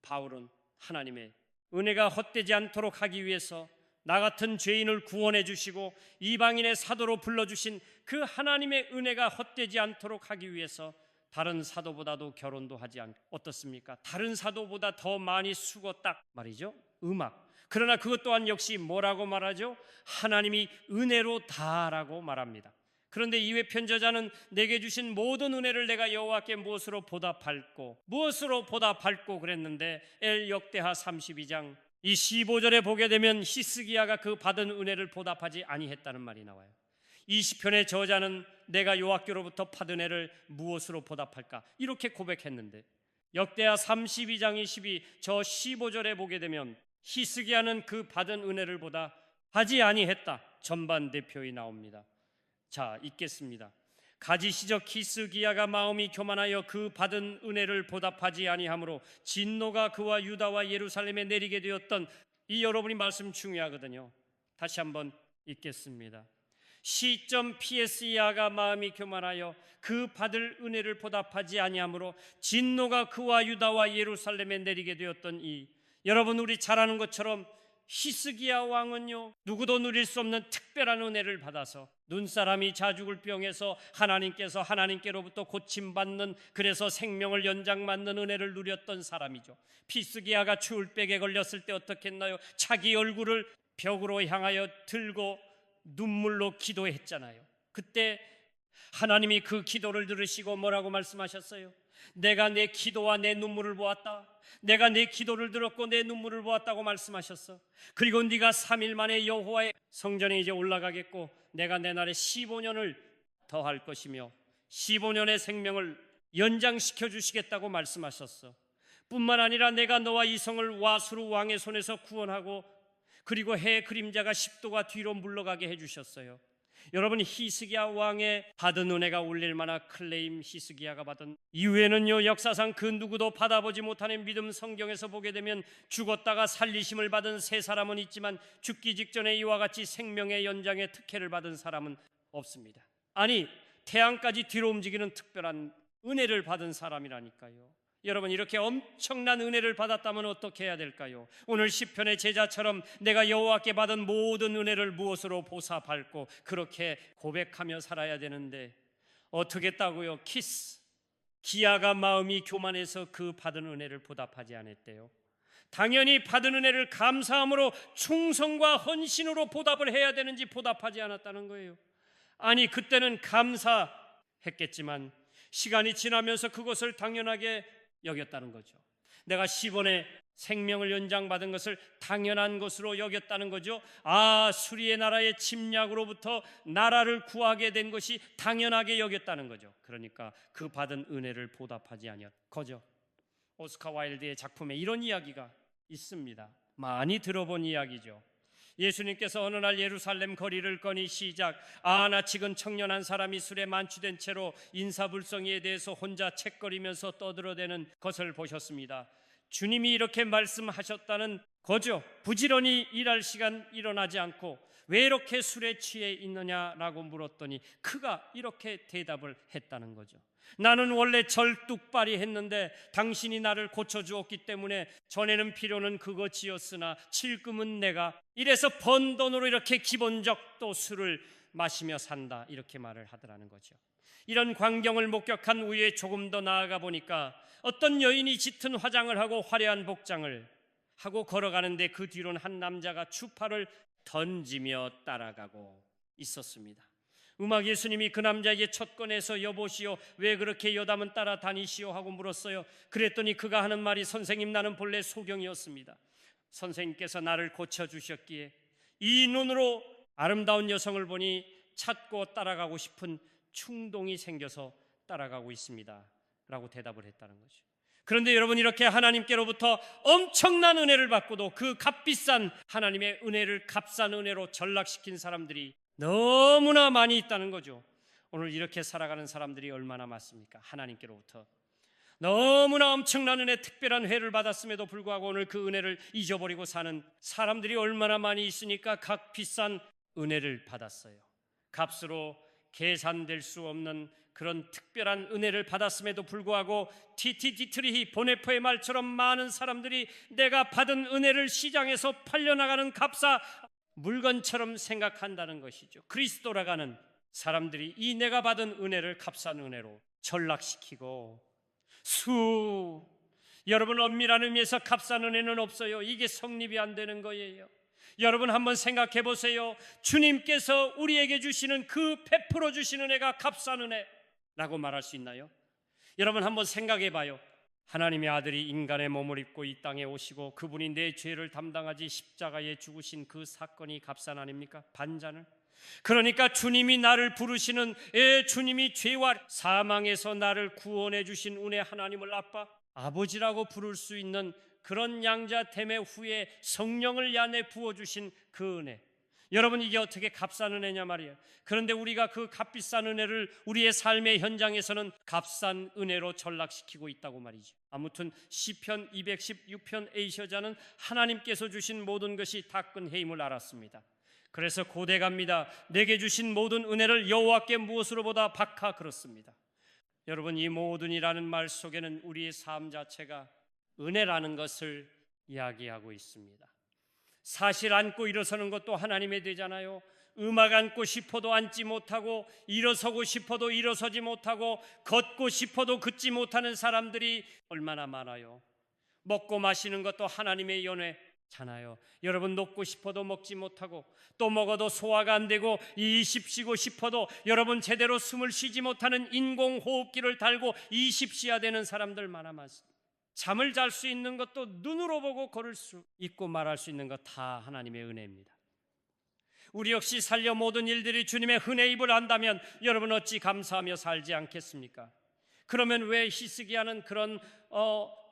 바울은 하나님의 은혜가 헛되지 않도록 하기 위해서 나 같은 죄인을 구원해 주시고 이방인의 사도로 불러주신 그 하나님의 은혜가 헛되지 않도록 하기 위해서 다른 사도보다도 결혼도 하지 않고, 어떻습니까? 다른 사도보다 더 많이 수고했다 말이죠. 그러나 그것 또한 역시 뭐라고 말하죠? 하나님이 은혜로 다라고 말합니다. 그런데 이외 편저자는 내게 주신 모든 은혜를 내가 여호와께 무엇으로 보답할꼬 그랬는데, 역대하 32장 이 15절에 보게 되면 히스기야가 그 받은 은혜를 보답하지 아니했다는 말이 나와요. 20편의 저자는 내가 여호와께로부터 받은 은혜를 무엇으로 보답할까 이렇게 고백했는데, 역대하 32장 저 15절에 보게 되면 히스기야는 그 받은 은혜를 보답하지 아니했다, 전반대표이 나옵니다. 자, 읽겠습니다. 가지시적 히스기야가 마음이 교만하여 그 받은 은혜를 보답하지 아니하므로 진노가 그와 유다와 예루살렘에 내리게 되었던, 이 여러분이 말씀 중요하거든요. 다시 한번 읽겠습니다. 시점 PS야가 마음이 교만하여 그 받을 은혜를 보답하지 아니하므로 진노가 그와 유다와 예루살렘에 내리게 되었던 이, 여러분 우리 잘 아는 것처럼 히스기야 왕은요, 누구도 누릴 수 없는 특별한 은혜를 받아서 눈사람이 자죽을 병해서 하나님께로부터 고침받는, 그래서 생명을 연장받는 은혜를 누렸던 사람이죠. 히스기야가 추울백에 걸렸을 때 어떻게 했나요? 자기 얼굴을 벽으로 향하여 들고 눈물로 기도했잖아요. 그때 하나님이 그 기도를 들으시고 뭐라고 말씀하셨어요? 내가 내 기도와 내 눈물을 보았다. 내가 내 기도를 들었고 내 눈물을 보았다고 말씀하셨어. 그리고 네가 3일 만에 여호와의 성전에 이제 올라가겠고 내가 내 날에 15년을 더할 것이며 15년의 생명을 연장시켜 주시겠다고 말씀하셨어. 뿐만 아니라 내가 너와 이 성을 와수르 왕의 손에서 구원하고 그리고 해 그림자가 10도가 뒤로 물러가게 해주셨어요. 여러분, 히스기야 왕의 받은 은혜가 울릴 만한 클레임 히스기야가 받은 이후에는요, 역사상 그 누구도 받아보지 못하는 믿음, 성경에서 보게 되면 죽었다가 살리심을 받은 세 사람은 있지만 죽기 직전에 이와 같이 생명의 연장의 특혜를 받은 사람은 없습니다. 아니, 태양까지 뒤로 움직이는 특별한 은혜를 받은 사람이라니까요. 여러분, 이렇게 엄청난 은혜를 받았다면 어떻게 해야 될까요? 오늘 시편의 제자처럼 내가 여호와께 받은 모든 은혜를 무엇으로 보답할고 그렇게 고백하며 살아야 되는데 어떻게 했다고요? 키스. 기아가 마음이 교만해서 그 받은 은혜를 보답하지 않았대요. 당연히 받은 은혜를 감사함으로 충성과 헌신으로 보답을 해야 되는지 보답하지 않았다는 거예요. 아니, 그때는 감사했겠지만 시간이 지나면서 그것을 당연하게 여겼다는 거죠. 내가 10원의 생명을 연장받은 것을 당연한 것으로 여겼다는 거죠. 수리의 나라의 침략으로부터 나라를 구하게 된 것이 당연하게 여겼다는 거죠. 그러니까 그 받은 은혜를 보답하지 아니었 거죠. 오스카 와일드의 작품에 이런 이야기가 있습니다. 많이 들어본 이야기죠. 예수님께서 어느 날 예루살렘 거리를 거니 시작, 낯익은 청년한 사람이 술에 만취된 채로 인사불성이에 대해서 혼자 책거리면서 떠들어대는 것을 보셨습니다. 주님이 이렇게 말씀하셨다는 거죠. 부지런히 일할 시간 일어나지 않고 왜 이렇게 술에 취해 있느냐라고 물었더니 그가 이렇게 대답을 했다는 거죠. 나는 원래 절뚝발이 했는데 당신이 나를 고쳐주었기 때문에 전에는 필요는 그것이었으나 칠금은 내가 이래서 번 돈으로 이렇게 기본적 또 술을 마시며 산다, 이렇게 말을 하더라는 거죠. 이런 광경을 목격한 후에 조금 더 나아가 보니까 어떤 여인이 짙은 화장을 하고 화려한 복장을 하고 걸어가는데 그 뒤로는 한 남자가 추파를 던지며 따라가고 있었습니다. 음악 예수님이 그 남자에게 첫 꺼내서 여보시오, 왜 그렇게 여담은 따라다니시오 하고 물었어요. 그랬더니 그가 하는 말이, 선생님, 나는 본래 소경이었습니다. 선생님께서 나를 고쳐주셨기에 이 눈으로 아름다운 여성을 보니 찾고 따라가고 싶은 충동이 생겨서 따라가고 있습니다 라고 대답을 했다는 거죠. 그런데 여러분, 이렇게 하나님께로부터 엄청난 은혜를 받고도 그 값비싼 하나님의 은혜를 값싼 은혜로 전락시킨 사람들이 너무나 많이 있다는 거죠. 오늘 이렇게 살아가는 사람들이 얼마나 많습니까? 하나님께로부터 너무나 엄청난 은혜, 특별한 회를 받았음에도 불구하고 오늘 그 은혜를 잊어버리고 사는 사람들이 얼마나 많이 있으니까 값비싼 은혜를 받았어요. 값으로 계산될 수 없는 그런 특별한 은혜를 받았음에도 불구하고 티티티트리히 보네포의 말처럼 많은 사람들이 내가 받은 은혜를 시장에서 팔려나가는 값사 물건처럼 생각한다는 것이죠. 그리스도라가는 사람들이 이 내가 받은 은혜를 값싼 은혜로 전락시키고 여러분, 엄밀한 의미에서 값싼 은혜는 없어요. 이게 성립이 안 되는 거예요. 여러분, 한번 생각해 보세요. 주님께서 우리에게 주시는 그 베풀어 주시는 은혜가 값싼 은혜라고 말할 수 있나요? 여러분, 한번 생각해 봐요. 하나님의 아들이 인간의 몸을 입고 이 땅에 오시고 그분이 내 죄를 담당하지 십자가에 죽으신 그 사건이 값산 아닙니까? 반잔을. 그러니까 주님이 나를 부르시는, 주님이 죄와 사망에서 나를 구원해 주신 은혜 하나님을 아버지라고 부를 수 있는 그런 양자됨의 후에 성령을 내 안에 부어주신 그 은혜, 여러분, 이게 어떻게 값싼 은혜냐 말이에요. 그런데 우리가 그 값비싼 은혜를 우리의 삶의 현장에서는 값싼 은혜로 전락시키고 있다고 말이죠. 아무튼 시편 216편 A셔자는 하나님께서 주신 모든 것이 다 큰 해임을 알았습니다. 그래서 고백합니다. 내게 주신 모든 은혜를 여호와께 무엇으로보다 박하 그렇습니다. 여러분, 이 모든이라는 말 속에는 우리의 삶 자체가 은혜라는 것을 이야기하고 있습니다. 사실 앉고 일어서는 것도 하나님의 되잖아요. 음악 앉고 싶어도 앉지 못하고 일어서고 싶어도 일어서지 못하고 걷고 싶어도 걷지 못하는 사람들이 얼마나 많아요. 먹고 마시는 것도 하나님의 연회잖아요. 여러분, 먹고 싶어도 먹지 못하고 또 먹어도 소화가 안 되고 이십쉬고 싶어도 여러분 제대로 숨을 쉬지 못하는 인공호흡기를 달고 이십시야 되는 사람들 많습니다. 잠을 잘 수 있는 것도 눈으로 보고 걸을 수 있고 말할 수 있는 것 다 하나님의 은혜입니다. 우리 역시 살려 모든 일들이 주님의 은혜의 입을 안다면 여러분 어찌 감사하며 살지 않겠습니까? 그러면 왜 히스기야는 그런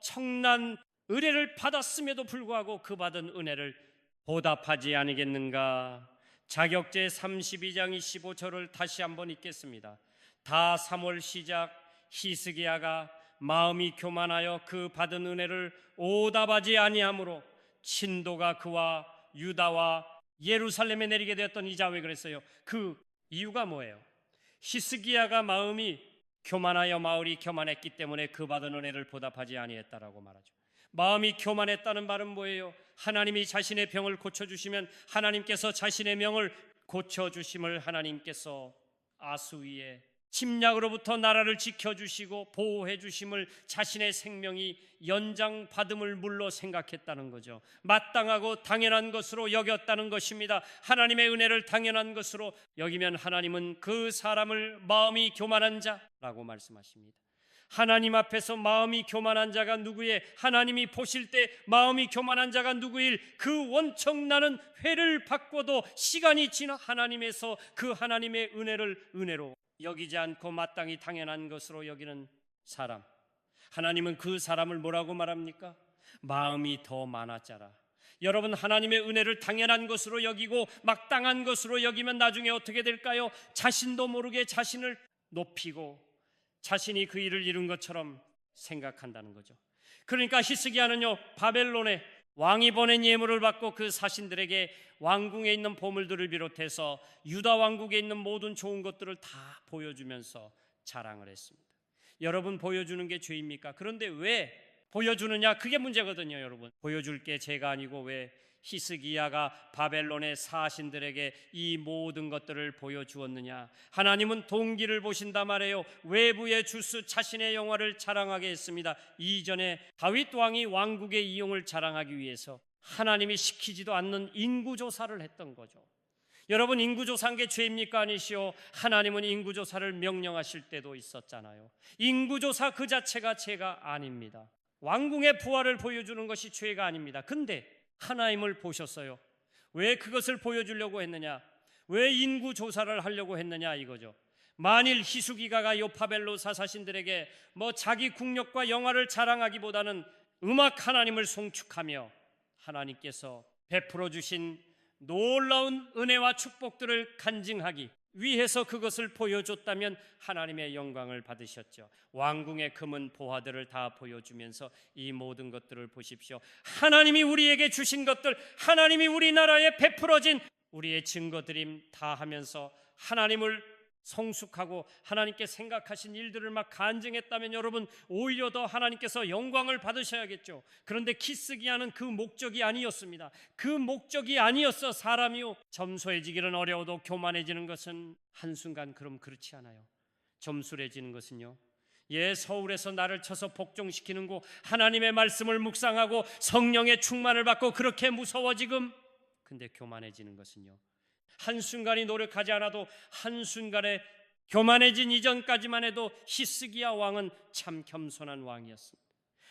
청난 은혜를 받았음에도 불구하고 그 받은 은혜를 보답하지 아니겠는가? 자격제 32장 25절을 다시 한번 읽겠습니다. 다 3월 시작, 히스기야가 마음이 교만하여 그 받은 은혜를 오답하지 아니하므로 진도가 그와 유다와 예루살렘에 내리게 되었던 이자. 왜 그랬어요? 그 이유가 뭐예요? 히스기야가 마음이 교만하여 마을이 교만했기 때문에 그 받은 은혜를 보답하지 아니했다라고 말하죠. 마음이 교만했다는 말은 뭐예요? 하나님이 자신의 병을 고쳐주시면 하나님께서 자신의 명을 고쳐주심을 하나님께서 아수위에 침략으로부터 나라를 지켜주시고 보호해주심을 자신의 생명이 연장받음을 물로 생각했다는 거죠. 마땅하고 당연한 것으로 여겼다는 것입니다. 하나님의 은혜를 당연한 것으로 여기면 하나님은 그 사람을 마음이 교만한 자라고 말씀하십니다. 하나님 앞에서 마음이 교만한 자가 누구의, 하나님이 보실 때 마음이 교만한 자가 누구일, 그 원청 나는 회를 받고도 시간이 지나 하나님에서 그 하나님의 은혜를 은혜로 여기지 않고 마땅히 당연한 것으로 여기는 사람, 하나님은 그 사람을 뭐라고 말합니까? 마음이 더 많았자라. 여러분, 하나님의 은혜를 당연한 것으로 여기고 마땅한 것으로 여기면 나중에 어떻게 될까요? 자신도 모르게 자신을 높이고 자신이 그 일을 이룬 것처럼 생각한다는 거죠. 그러니까 히스기야는요, 바벨론에 왕이 보낸 예물을 받고 그 사신들에게 왕궁에 있는 보물들을 비롯해서 유다 왕국에 있는 모든 좋은 것들을 다 보여주면서 자랑을 했습니다. 여러분, 보여주는 게 죄입니까? 그런데 왜 보여주느냐? 그게 문제거든요. 여러분, 보여줄 게 죄가 아니고 왜 히스기야가 바벨론의 사신들에게 이 모든 것들을 보여주었느냐? 하나님은 동기를 보신다 말이에요. 외부의 주스 자신의 영화를 자랑하게 했습니다. 이전에 다윗 왕이 왕국의 이용을 자랑하기 위해서 하나님이 시키지도 않는 인구조사를 했던 거죠. 여러분, 인구조사한 게 죄입니까? 아니시오. 하나님은 인구조사를 명령하실 때도 있었잖아요. 인구조사 그 자체가 죄가 아닙니다. 왕궁의 부활을 보여주는 것이 죄가 아닙니다. 근데 하나님을 보셨어요. 왜 그것을 보여주려고 했느냐? 왜 인구조사를 하려고 했느냐 이거죠. 만일 히스기야가 요 바벨론 사사신들에게 자기 국력과 영화를 자랑하기보다는 음악 하나님을 송축하며 하나님께서 베풀어 주신 놀라운 은혜와 축복들을 간증하기 위해서 그것을 보여줬다면 하나님의 영광을 받으셨죠. 왕궁의 금은 보화들을 다 보여주면서 이 모든 것들을 보십시오. 하나님이 우리에게 주신 것들, 하나님이 우리나라에 베풀어진 우리의 증거드림 다 하면서 하나님을 성숙하고 하나님께 생각하신 일들을 막 간증했다면 여러분, 오히려 더 하나님께서 영광을 받으셔야겠죠. 그런데 히스기야는 그 목적이 아니었습니다. 그 목적이 아니었어. 사람이요, 점소해지기는 어려워도 교만해지는 것은 한순간 그럼 그렇지 않아요. 점술해지는 것은요, 서울에서 나를 쳐서 복종시키는 거, 하나님의 말씀을 묵상하고 성령의 충만을 받고 그렇게 무서워 지금. 근데 교만해지는 것은요, 한순간이 노력하지 않아도 한순간에 교만해진 이전까지만 해도 히스기야 왕은 참 겸손한 왕이었습니다.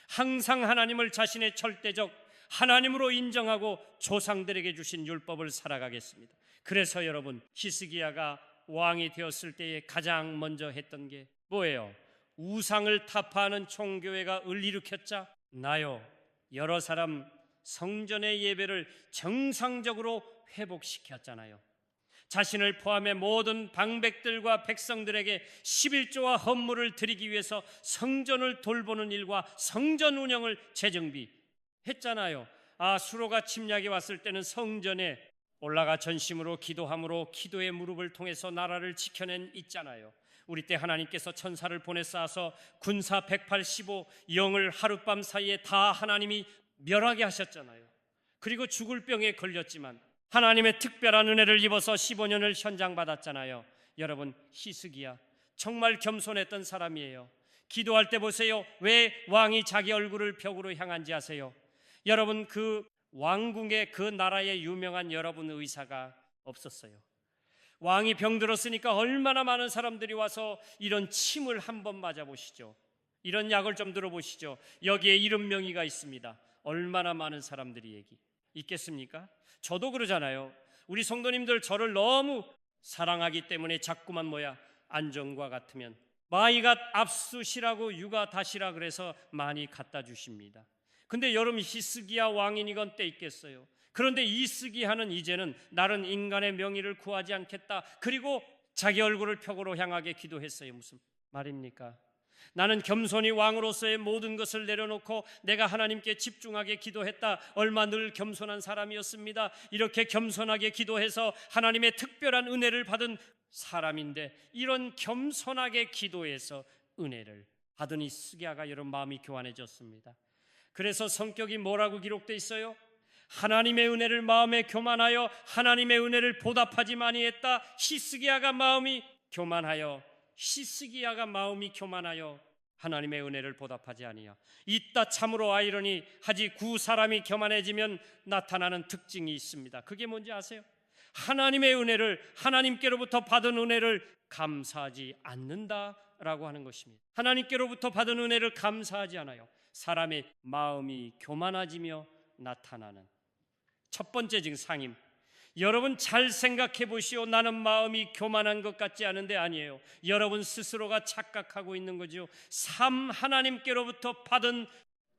항상 하나님을 자신의 절대적 하나님으로 인정하고 조상들에게 주신 율법을 살아가겠습니다. 그래서 여러분, 히스기야가 왕이 되었을 때에 가장 먼저 했던 게 뭐예요? 우상을 타파하는 총교회가 일으켰자 나요, 여러 사람 성전의 예배를 정상적으로 회복시켰잖아요. 자신을 포함해 모든 방백들과 백성들에게 11조와 헌물을 드리기 위해서 성전을 돌보는 일과 성전 운영을 재정비했잖아요. 수로가 침략이 왔을 때는 성전에 올라가 전심으로 기도함으로 기도의 무릎을 통해서 나라를 지켜낸 있잖아요. 우리 때 하나님께서 천사를 보내 쏴서 군사 185 영을 하룻밤 사이에 다 하나님이 멸하게 하셨잖아요. 그리고 죽을 병에 걸렸지만 하나님의 특별한 은혜를 입어서 15년을 현장받았잖아요. 여러분, 히스기야 정말 겸손했던 사람이에요. 기도할 때 보세요. 왜 왕이 자기 얼굴을 벽으로 향한지 아세요? 여러분, 그 왕궁에 그 나라의 유명한 여러분 의사가 없었어요. 왕이 병들었으니까 얼마나 많은 사람들이 와서 이런 침을 한번 맞아보시죠. 이런 약을 좀 들어보시죠. 여기에 이름 명의가 있습니다. 얼마나 많은 사람들이 얘기 있겠습니까? 저도 그러잖아요. 우리 성도님들 저를 너무 사랑하기 때문에 자꾸만 안정과 같으면 마이갓 압수시라고 육아 다시라 그래서 많이 갖다 주십니다. 근데 여러분, 히스기야 왕이니건 때 있겠어요. 그런데 히스기야는 이제는 나는 인간의 명의를 구하지 않겠다. 그리고 자기 얼굴을 벽으로 향하게 기도했어요. 무슨 말입니까? 나는 겸손히 왕으로서의 모든 것을 내려놓고 내가 하나님께 집중하게 기도했다. 얼마 늘 겸손한 사람이었습니다. 이렇게 겸손하게 기도해서 하나님의 특별한 은혜를 받은 사람인데 이런 겸손하게 기도해서 은혜를 받은 히스기야가 여러분 마음이 교만해졌습니다. 그래서 성격이 뭐라고 기록되어 있어요? 하나님의 은혜를 마음에 교만하여 하나님의 은혜를 보답하지 아니했다. 히스기야가 마음이 교만하여 하나님의 은혜를 보답하지 아니하. 이따 참으로 아이러니하지 구 사람이 교만해지면 나타나는 특징이 있습니다. 그게 뭔지 아세요? 하나님의 은혜를, 하나님께로부터 받은 은혜를 감사하지 않는다라고 하는 것입니다. 하나님께로부터 받은 은혜를 감사하지 않아요. 사람의 마음이 교만해지며 나타나는 첫 번째 증상임. 여러분 잘 생각해 보시오. 나는 마음이 교만한 것 같지 않은데 아니에요. 여러분 스스로가 착각하고 있는 거죠. 하나님께로부터 받은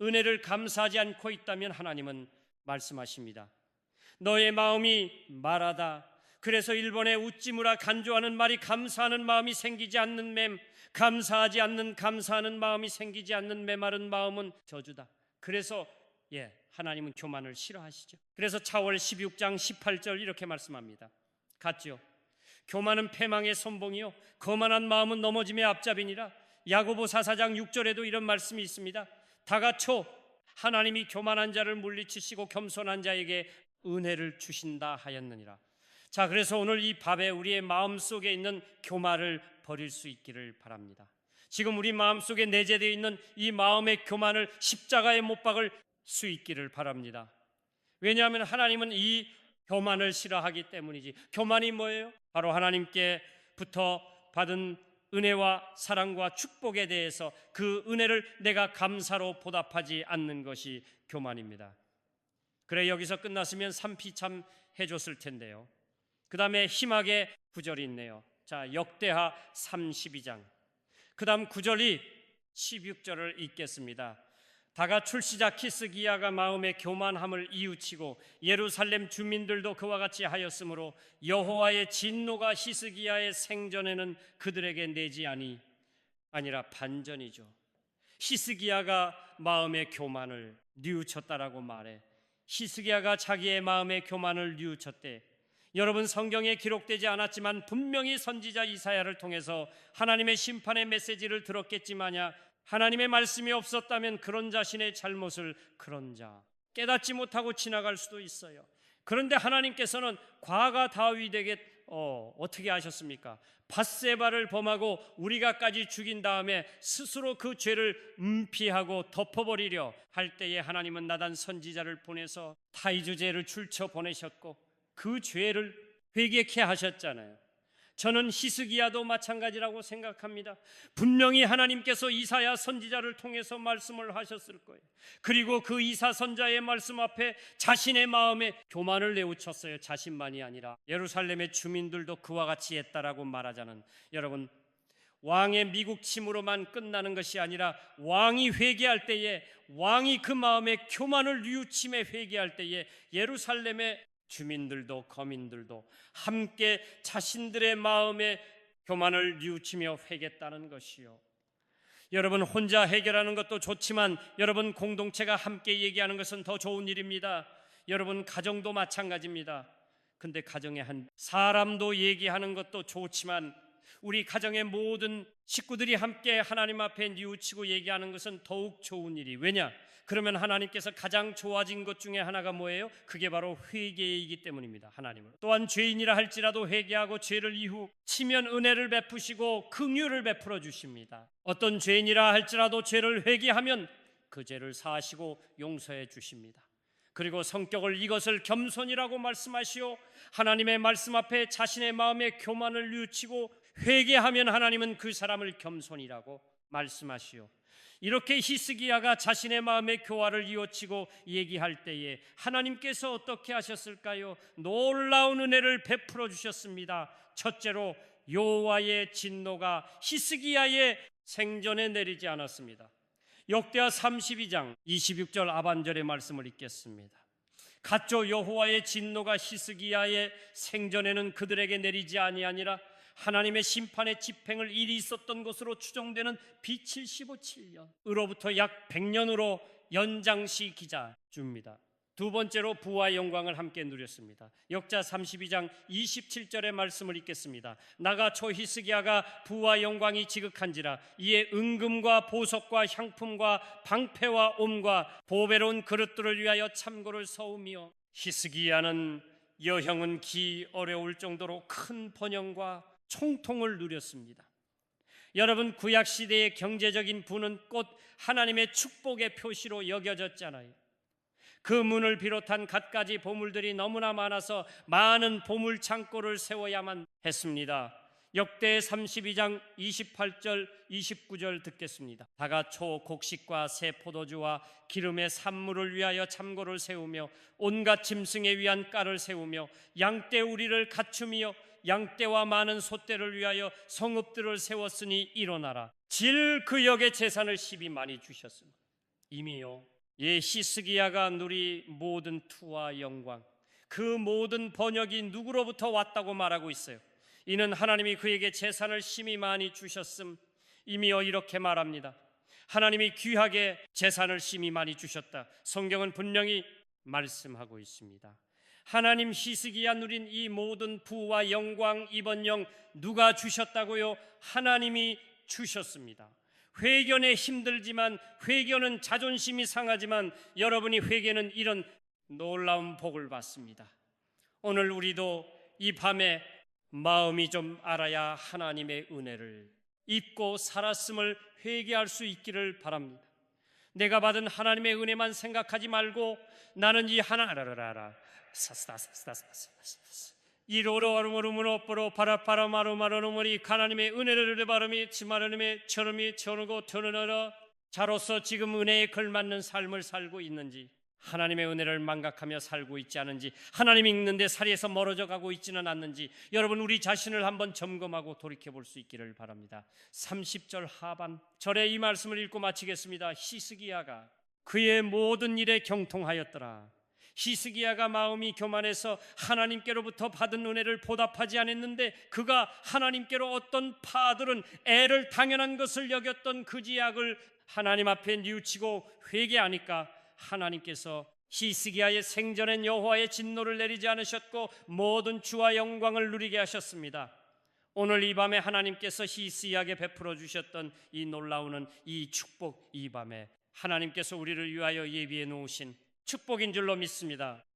은혜를 감사하지 않고 있다면 하나님은 말씀하십니다. 너의 마음이 말하다. 그래서 일본의 우찌무라 간조하는 말이 감사하는 마음이 생기지 않는 감사하지 않는 감사하는 마음이 생기지 않는 메마른 마음은 저주다. 그래서 하나님은 교만을 싫어하시죠. 그래서 차월 16장 18절 이렇게 말씀합니다. 같죠? 교만은 패망의 선봉이요 거만한 마음은 넘어짐의 앞잡이니라. 야고보 4장 6절에도 이런 말씀이 있습니다. 다같이 하나님이 교만한 자를 물리치시고 겸손한 자에게 은혜를 주신다 하였느니라. 자, 그래서 오늘 이 밥에 우리의 마음속에 있는 교만을 버릴 수 있기를 바랍니다. 지금 우리 마음속에 내재되어 있는 이 마음의 교만을 십자가에 못 박을 수 있기를 바랍니다. 왜냐하면 하나님은 이 교만을 싫어하기 때문이지. 교만이 뭐예요? 바로 하나님께부터 받은 은혜와 사랑과 축복에 대해서 그 은혜를 내가 감사로 보답하지 않는 것이 교만입니다. 그래 여기서 끝났으면 삼피참 해줬을 텐데요. 그 다음에 희망의 구절이 있네요. 자, 역대하 32장 그 다음 9절이 16절을 읽겠습니다. 다가 출시자 히스기야가 마음의 교만함을 이웃치고 예루살렘 주민들도 그와 같이 하였으므로 여호와의 진노가 히스기야의 생전에는 그들에게 내지 아니라 반전이죠. 히스기야가 마음의 교만을 뉘우쳤다라고 말해. 히스기야가 자기의 마음의 교만을 뉘우쳤대. 여러분 성경에 기록되지 않았지만 분명히 선지자 이사야를 통해서 하나님의 심판의 메시지를 들었겠지만야 하나님의 말씀이 없었다면 그런 자신의 잘못을 그런 자 깨닫지 못하고 지나갈 수도 있어요. 그런데 하나님께서는 과가 다윗에게 어떻게 하셨습니까? 밧세바를 범하고 우리가까지 죽인 다음에 스스로 그 죄를 은피하고 덮어버리려 할 때에 하나님은 나단 선지자를 보내서 타이즈 죄를 줄쳐 보내셨고 그 죄를 회개케 하셨잖아요. 저는 히스기야도 마찬가지라고 생각합니다. 분명히 하나님께서 이사야 선지자를 통해서 말씀을 하셨을 거예요. 그리고 그 이사 선자의 말씀 앞에 자신의 마음에 교만을 내우쳤어요. 자신만이 아니라 예루살렘의 주민들도 그와 같이 했다라고 말하자는, 여러분 왕의 미국 침으로만 끝나는 것이 아니라 왕이 회개할 때에, 왕이 그 마음에 교만을 뉘우침에 회개할 때에 예루살렘의 주민들도 거민들도 함께 자신들의 마음에 교만을 뉘우치며 회개했다는 것이요. 여러분 혼자 해결하는 것도 좋지만 여러분 공동체가 함께 얘기하는 것은 더 좋은 일입니다. 여러분 가정도 마찬가지입니다. 근데 가정의 한 사람도 얘기하는 것도 좋지만 우리 가정의 모든 식구들이 함께 하나님 앞에 뉘우치고 얘기하는 것은 더욱 좋은 일이. 왜냐? 그러면 하나님께서 가장 좋아진 것 중에 하나가 뭐예요? 그게 바로 회개이기 때문입니다. 하나님은 또한 죄인이라 할지라도 회개하고 죄를 이후 치면 은혜를 베푸시고 긍휼을 베풀어 주십니다. 어떤 죄인이라 할지라도 죄를 회개하면 그 죄를 사하시고 용서해 주십니다. 그리고 성격을 이것을 겸손이라고 말씀하시오. 하나님의 말씀 앞에 자신의 마음에 교만을 뉘우치고 회개하면 하나님은 그 사람을 겸손이라고 말씀하시오. 이렇게 히스기야가 자신의 마음의 교화를 이어치고 얘기할 때에 하나님께서 어떻게 하셨을까요? 놀라운 은혜를 베풀어 주셨습니다. 첫째로 여호와의 진노가 히스기야의 생전에 내리지 않았습니다. 역대하 32장 26절 하반절의 말씀을 읽겠습니다. 같죠. 여호와의 진노가 히스기야의 생전에는 그들에게 내리지 아니하니라. 하나님의 심판의 집행을 일이 있었던 것으로 추정되는 B75 7년으로부터 약 100년으로 연장시 기자 줍니다. 두 번째로 부와 영광을 함께 누렸습니다. 역자 32장 27절의 말씀을 읽겠습니다. 나가 초 히스기야가 부와 영광이 지극한지라 이에 은금과 보석과 향품과 방패와 옴과 보배로운 그릇들을 위하여 참고를 서우며 히스기야는 여형은 기 어려울 정도로 큰 번영과 총통을 누렸습니다. 여러분, 구약 시대의 경제적인 부는 곧 하나님의 축복의 표시로 여겨졌잖아요. 그 문을 비롯한 갖가지 보물들이 너무나 많아서 많은 보물 창고를 세워야만 했습니다. 역대 32장 28절 29절 듣겠습니다. 다가 초 곡식과 새 포도주와 기름의 산물을 위하여 참고를 세우며 온갖 짐승에 위한 깔을 세우며 양떼 우리를 갖추며 양떼와 많은 소떼를 위하여 성읍들을 세웠으니 일어나라. 질 그 역의 재산을 십이 많이 주셨으니 이미요 히스기야가 누리 모든 투와 영광, 그 모든 번역이 누구로부터 왔다고 말하고 있어요. 이는 하나님이 그에게 재산을 심히 많이 주셨음. 이미여 이렇게 말합니다. 하나님이 귀하게 재산을 심히 많이 주셨다. 성경은 분명히 말씀하고 있습니다. 하나님 히스기야 누린 이 모든 부와 영광, 이번 영 누가 주셨다고요? 하나님이 주셨습니다. 회개는 힘들지만, 회개는 자존심이 상하지만 여러분이 회개는 이런 놀라운 복을 받습니다. 오늘 우리도 이 밤에 마음이 좀 알아야 하나님의 은혜를 입고 살았음을 회개할 수 있기를 바랍니다. 내가 받은 하나님의 은혜만 생각하지 말고 나는 이 하나라라라 이로로아르모르모로뽀로 바라파라마루마르노모리 하나님의 은혜를 바람이 치마르님의 처럼이 쳐르고 tö르너라. 자로서 지금 은혜에 걸맞는 삶을 살고 있는지, 하나님의 은혜를 망각하며 살고 있지 않은지, 하나님이 있는데 사리에서 멀어져 가고 있지는 않는지 여러분 우리 자신을 한번 점검하고 돌이켜볼 수 있기를 바랍니다. 30절 하반 절에 이 말씀을 읽고 마치겠습니다. 히스기야가 그의 모든 일에 경통하였더라. 히스기야가 마음이 교만해서 하나님께로부터 받은 은혜를 보답하지 않았는데 그가 하나님께로 어떤 파들은 애를 당연한 것을 여겼던 그 지약을 하나님 앞에 뉘우치고 회개하니까 하나님께서 히스기야의 생전엔 여호와의 진노를 내리지 않으셨고 모든 주와 영광을 누리게 하셨습니다. 오늘 이 밤에 하나님께서 히스기야에게 베풀어 주셨던 이 놀라운 이 축복, 이 밤에 하나님께서 우리를 위하여 예비해 놓으신 축복인 줄로 믿습니다.